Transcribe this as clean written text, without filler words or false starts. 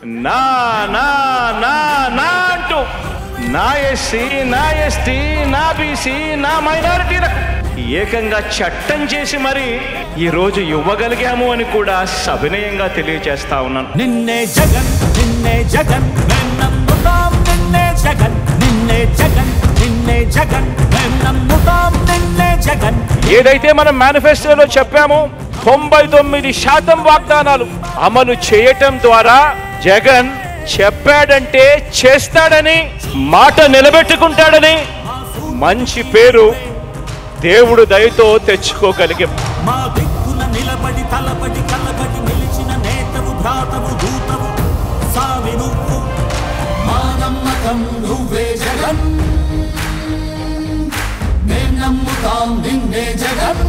నా నా నా నా అంటూ నా ఎస్సీ, నా ఎస్టీ, నా బీసీ, నా మైనారిటీలకు ఏకంగా చట్టం చేసి మరి ఈరోజు ఇవ్వగలిగాము అని కూడా సవినయంగా తెలియజేస్తా ఉన్నాను. నిన్నే జగన్, నిన్నే జగన్, మేం నమ్ముతాం నిన్నే జగన్, నిన్నే జగన్, నిన్నే జగన్, మేం నమ్ముతాం నిన్నే జగన్. ఏదైతే మనం మేనిఫెస్టోలో చెప్పామో 99% వాగ్దానాలు అమలు చేయటం ద్వారా జగన్ చెప్పాడంటే చేస్తాడని, మాట నిలబెట్టుకుంటాడని మంచి పేరు దేవుడు దయతో తెచ్చుకోగలిగాం. మా దిక్కున నిలబడి తలబడి కలబడి నిలిచిన నేతవు, భ్రాతవు, దూతవు సామి నువ్వు. మా నమ్మకం నువ్వే జగన్, మేం నమ్ముతాం నిన్నే జగన్.